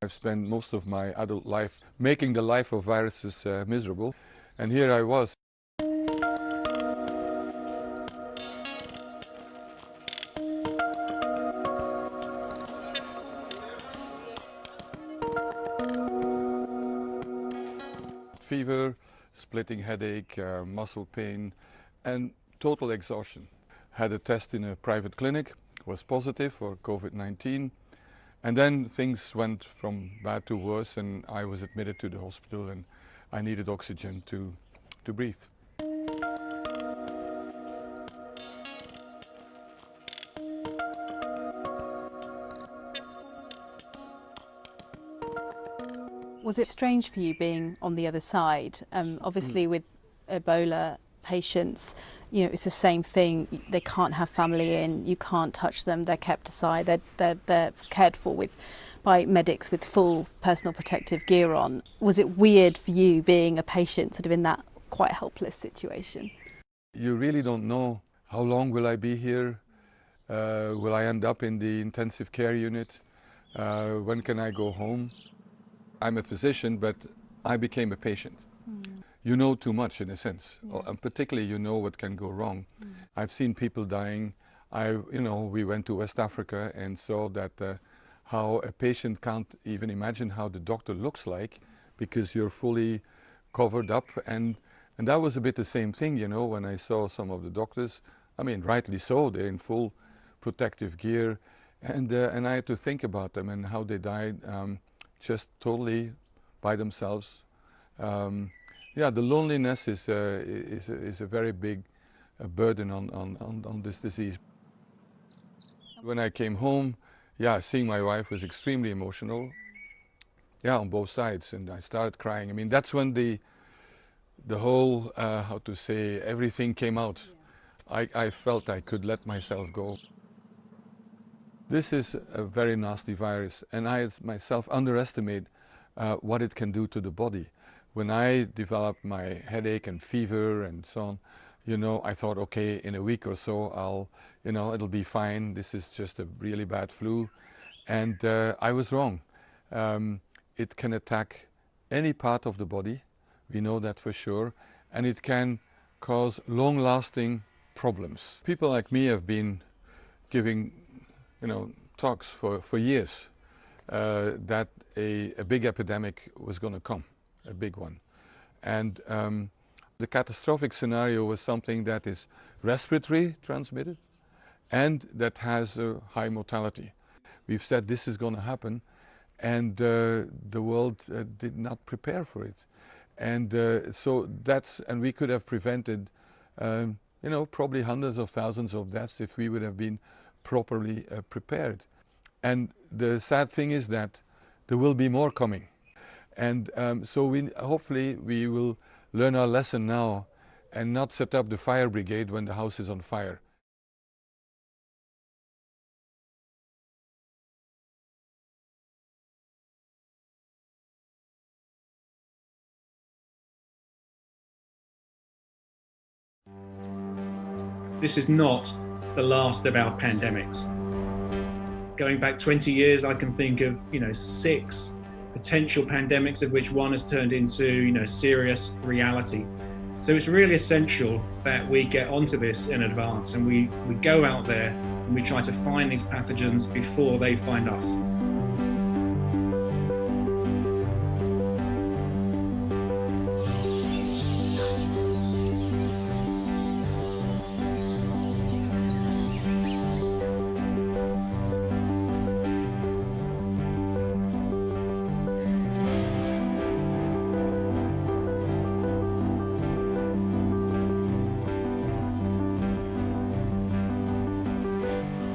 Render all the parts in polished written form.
I've spent most of my adult life making the life of viruses miserable, and here I was. Fever, splitting headache, muscle pain, and total exhaustion. Had a test in a private clinic, was positive for COVID-19, and then things went from bad to worse, and I was admitted to the hospital, and I needed oxygen to breathe. Was it strange for you being on the other side? Obviously with Ebola patients, it's the same thing. They can't have family in, you can't touch them, they're kept aside, they're cared for by medics with full personal protective gear on. Was it weird for you being a patient sort of in that quite helpless situation? You really don't know how long will I be here, will I end up in the intensive care unit, when can I go home? I'm a physician, but I became a patient. You know too much in a sense, and particularly you know what can go wrong. I've seen people dying. We went to West Africa and saw that how a patient can't even imagine how the doctor looks like because you're fully covered up, and that was a bit the same thing, when I saw some of the doctors. I mean, rightly so, they're in full protective gear, and I had to think about them and how they died. Just totally by themselves. The loneliness is a very big burden on this disease. When I came home, seeing my wife was extremely emotional. On both sides, and I started crying. I mean, that's when the whole everything came out. I felt I could let myself go. This is a very nasty virus, and I myself underestimate what it can do to the body. When I developed my headache and fever and so on, I thought, okay, in a week or so, it'll be fine. This is just a really bad flu. And I was wrong. It can attack any part of the body. We know that for sure. And it can cause long-lasting problems. People like me have been giving talks for years that a big epidemic was going to come, a big one. And the catastrophic scenario was something that is respiratory transmitted and that has a high mortality. We've said this is going to happen, and the world did not prepare for it. And and we could have prevented, probably hundreds of thousands of deaths if we would have been properly prepared. And the sad thing is that there will be more coming. And hopefully we will learn our lesson now and not set up the fire brigade when the house is on fire. This is not the last of our pandemics. Going back 20 years, I can think of 6 potential pandemics, of which one has turned into serious reality. So it's really essential that we get onto this in advance, and we go out there and we try to find these pathogens before they find us.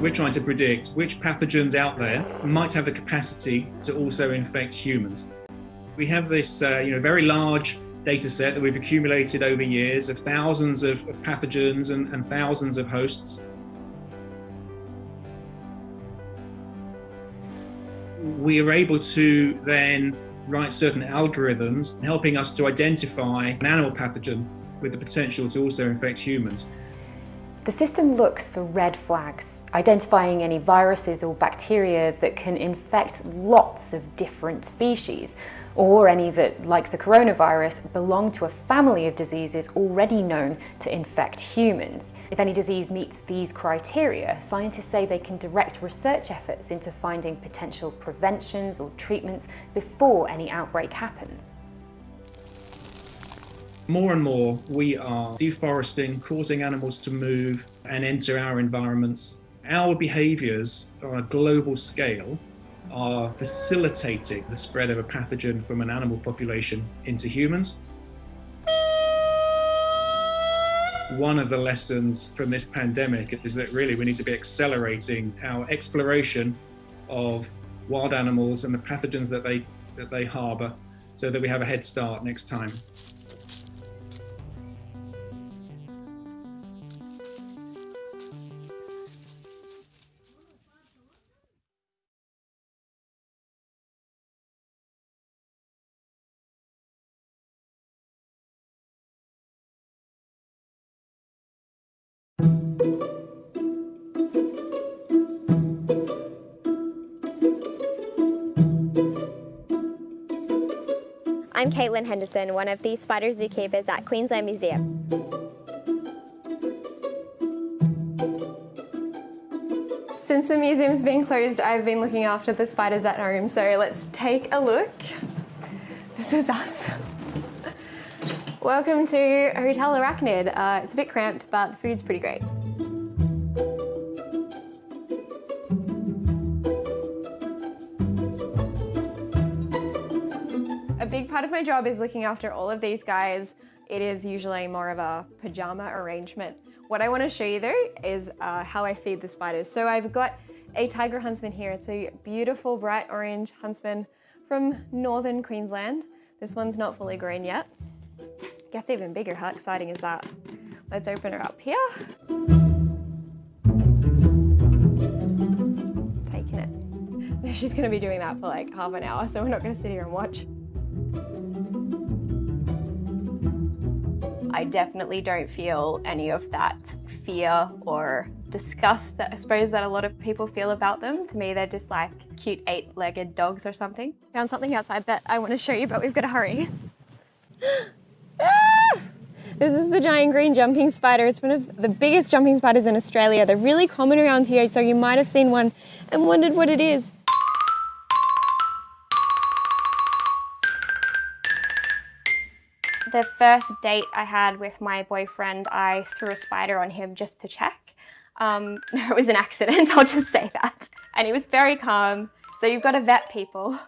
We're trying to predict which pathogens out there might have the capacity to also infect humans. We have this very large data set that we've accumulated over years of thousands of pathogens and thousands of hosts. We are able to then write certain algorithms helping us to identify an animal pathogen with the potential to also infect humans. The system looks for red flags, identifying any viruses or bacteria that can infect lots of different species, or any that, like the coronavirus, belong to a family of diseases already known to infect humans. If any disease meets these criteria, scientists say they can direct research efforts into finding potential preventions or treatments before any outbreak happens. More and more, we are deforesting, causing animals to move and enter our environments. Our behaviours on a global scale are facilitating the spread of a pathogen from an animal population into humans. One of the lessons from this pandemic is that really we need to be accelerating our exploration of wild animals and the pathogens that they harbour, so that we have a head start next time. I'm Caitlin Henderson, one of the spider zookeepers at Queensland Museum. Since the museum's been closed, I've been looking after the spiders at home, so let's take a look. This is us. Welcome to Hotel Arachnid. It's a bit cramped, but the food's pretty great. A big part of my job is looking after all of these guys. It is usually more of a pajama arrangement. What I want to show you though is how I feed the spiders. So I've got a tiger huntsman here. It's a beautiful bright orange huntsman from northern Queensland. This one's not fully grown yet. Gets even bigger. How exciting is that? Let's open her up here. Taking it. She's going to be doing that for like half an hour, so we're not going to sit here and watch. I definitely don't feel any of that fear or disgust that I suppose that a lot of people feel about them. To me, they're just like cute 8-legged dogs or something. Found something outside that I want to show you, but we've got to hurry. This is the giant green jumping spider. It's one of the biggest jumping spiders in Australia. They're really common around here, so you might have seen one and wondered what it is. The first date I had with my boyfriend, I threw a spider on him just to check. It was an accident, I'll just say that. And he was very calm, so you've got to vet people.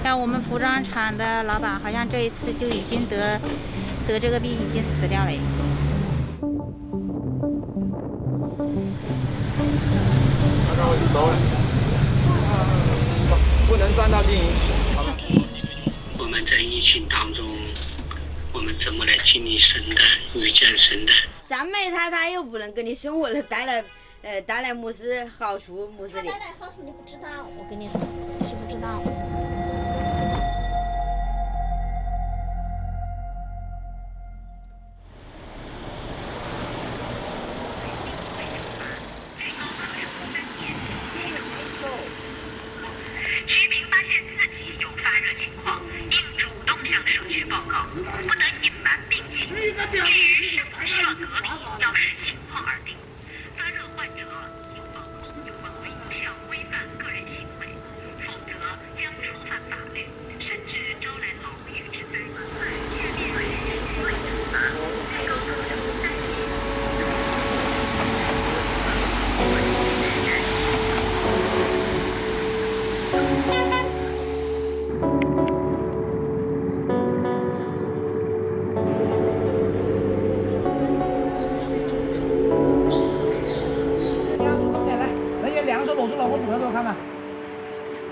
像我们服装厂的老板，好像这一次就已经得这个病，已经死掉了。让我去搜了，不能占到经营。我们在疫情当中，我们怎么来经历生态、遇见生态？赞美他又不能给你生活的带来么事好处，么事的。带来好处你不知道，我跟你说，是不知道。居民发现自己有发热情况，应主动向社区报告，不能隐瞒病情。至于是否需要隔离，要视情况而定。发热患者有防控有可能影响规范个人行为，否则将触犯法律，甚至招来牢狱之灾。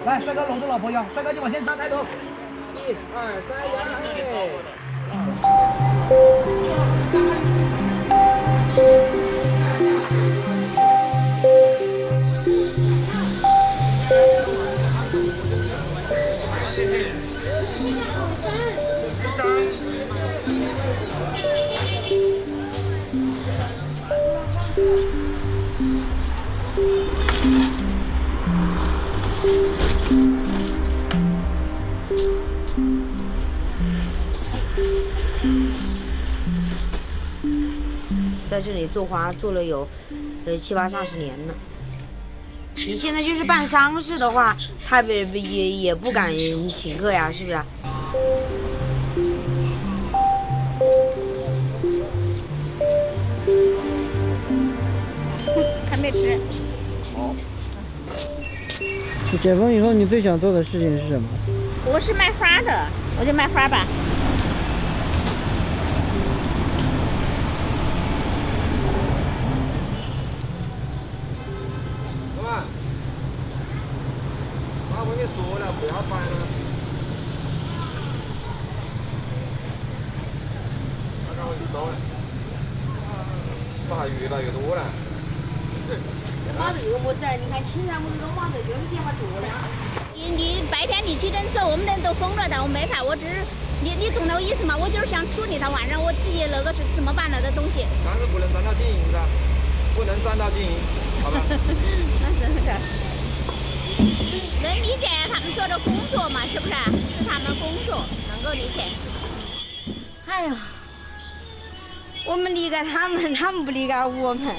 来，帅哥搂着老婆腰，帅哥你往前张开头，1、2、3，在这里做花做了有7、8、30年了。你现在就是办丧事的话，他也不敢请客呀，是不是？还没吃。好。解封以后，你最想做的事情是什么？我是卖花的，我就卖花吧。我跟你说了，不要摆了。那让我去收了，这还越来越多了。没这个没事，你看青山我们都忙着，就是电话做了。你白天你起诊走，我们人都封了的，我没法，我只是你懂那我意思吗？我就是想处理它，晚上我自己那个是怎么办了的东西。但是不能占到经营噻，不能占到经营，好吧？那真是的。能理解他们做的工作嘛？是不是？是他们工作，能够理解。哎呀，我们离开他们，他们不离开我们。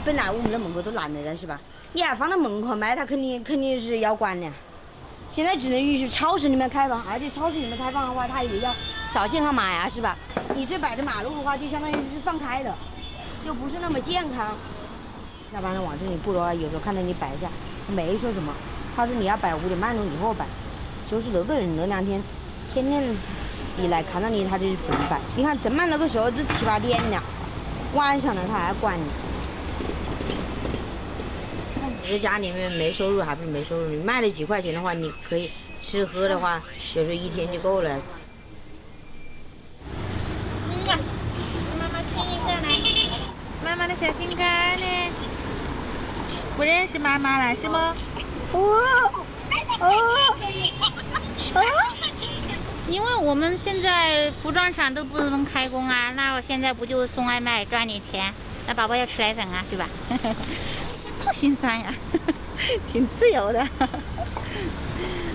本来我们的门口都拦着的是吧？你还放到门口卖，他肯定是要管的。现在只能允许超市里面开放，而且超市里面开放的话，他也要扫信号码呀，是吧？你这摆着马路的话，就相当于是放开的，就不是那么健康。下班了往这里过的话，有时候看到你摆一下，没说什么。他说你要摆5点半钟以后摆，就是那个人那2天，天天一来看到你，他就不摆。你看正满那个时候都7、8点了，晚上了他还管你。你在家里面没收入还不是没收入，你卖了几块钱的话，你可以吃喝的话，有时候1天就够了。妈妈亲一个来，妈妈的小心肝呢？不认识妈妈了是吗？因为我们现在服装厂都不能开工啊，那我现在不就送外卖赚点钱？那宝宝要吃奶粉啊，对吧？不心酸呀，挺自由的。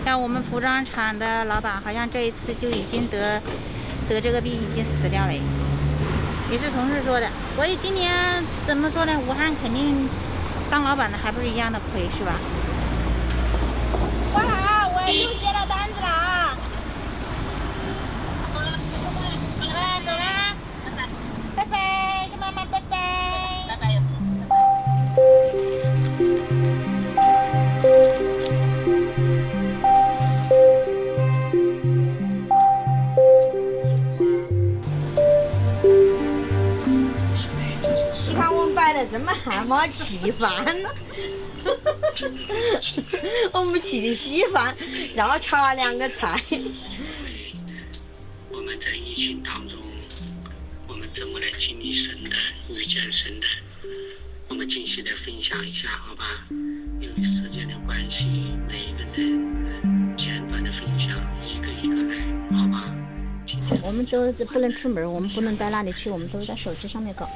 像我们服装厂的老板，好像这一次就已经得这个病，已经死掉了，也是同事说的。所以今年怎么说呢？武汉肯定当老板的还不是一样的亏，是吧？挂好，我又接到单子了啊！哎，走了，拜拜，跟妈妈拜拜，拜拜。你看我们摆的这么汉堡稀饭呢，我们起的稀饭，然后炒2个菜。我们在疫情当中，我们怎么来经历圣诞、遇见圣诞？我们尽情的分享一下，好吧？由于时间的关系，每一个人简短的分享，一个一个来，好吧？我们都不能出门，我们不能到哪里去，我们都在手机上面搞。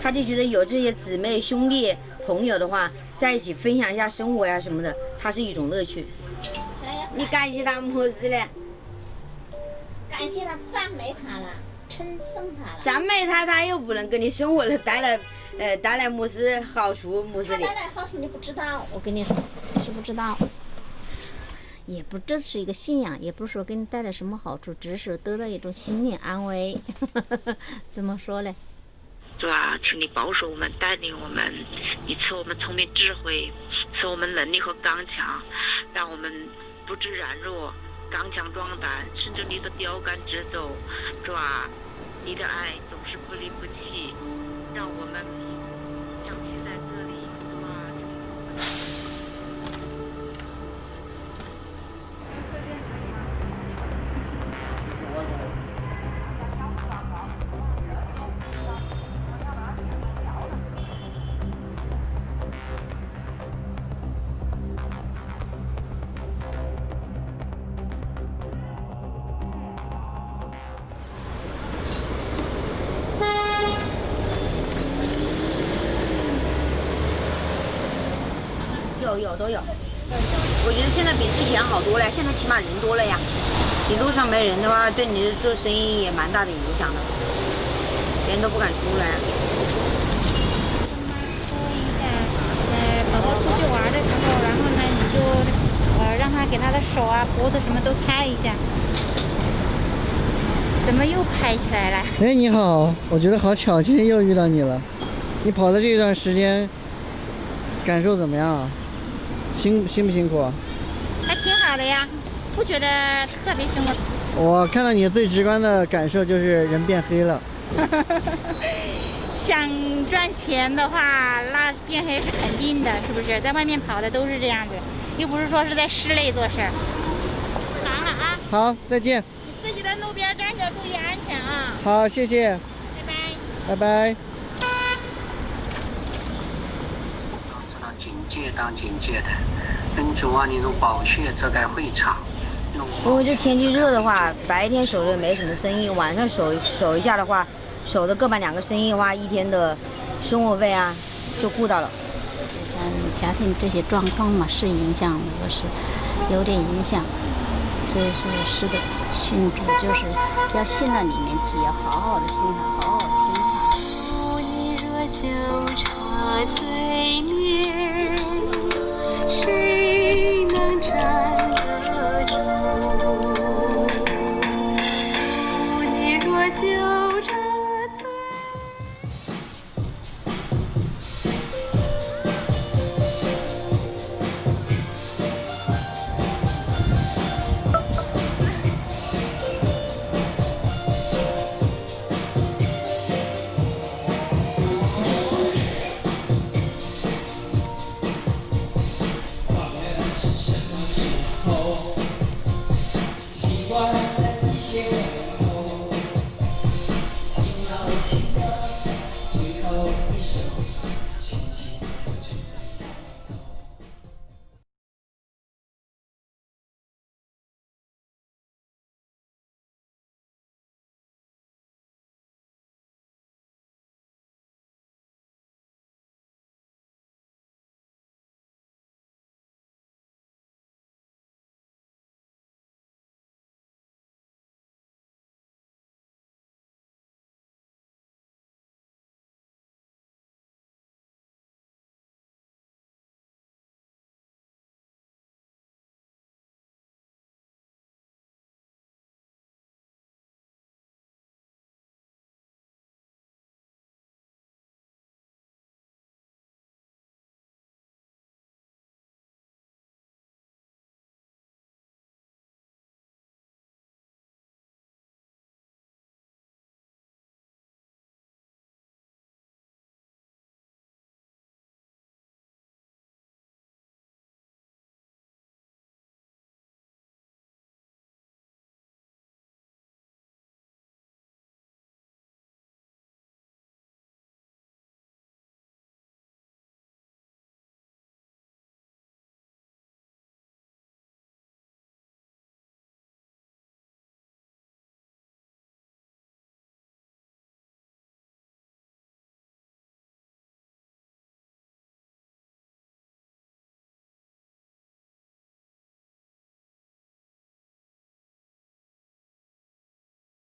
他就觉得有这些姊妹、兄弟、朋友的话，在一起分享一下生活呀什么的，它是一种乐趣。你感谢他么事嘞？感谢他，赞美他了，称颂他了。赞美他，他又不能给你生活了带来么事好处么事的。带来好处你不知道，我跟你说，是不知道。也不，这是一个信仰，也不是说给你带来什么好处，只是得到一种心理安慰。怎么说呢？主啊，请你保守我们，带领我们，你赐我们聪明智慧，赐我们能力和刚强，让我们不致软弱，刚强壮胆，顺着你的标杆直走。主啊，你的爱总是不离不弃，让我们相聚在这里。主啊，有都有。我觉得现在比之前好多了，现在起码人多了呀。你路上没人的话，对你做生意也蛮大的影响的，人都不敢出来。宝宝出去玩的时候，然后呢，你就让他给他的手啊、脖子什么都擦一下。怎么又拍起来了？哎，你好，我觉得好巧，今天又遇到你了。你跑的这一段时间，感受怎么样啊？辛不辛苦？还挺好的呀，不觉得特别辛苦。我看到你最直观的感受就是人变黑了。想赚钱的话，那变黑是肯定的，是不是？在外面跑的都是这样子，又不是说是在室内做事儿。忙了啊！好，再见。自己在路边站着，注意安全啊！好，谢谢。拜拜。拜拜。当警戒的，跟主啊，你用保血遮盖会场。如果这天气热的话，白天守着没什么生意，晚上守一下的话，守的各办2个生意的话，一天的生活费啊就顾到了。家庭这些状况嘛，是影响，我是有点影响，所以说是的，信主就是要信到里面去，要好好的信他，好好听他。你若纠缠罪孽。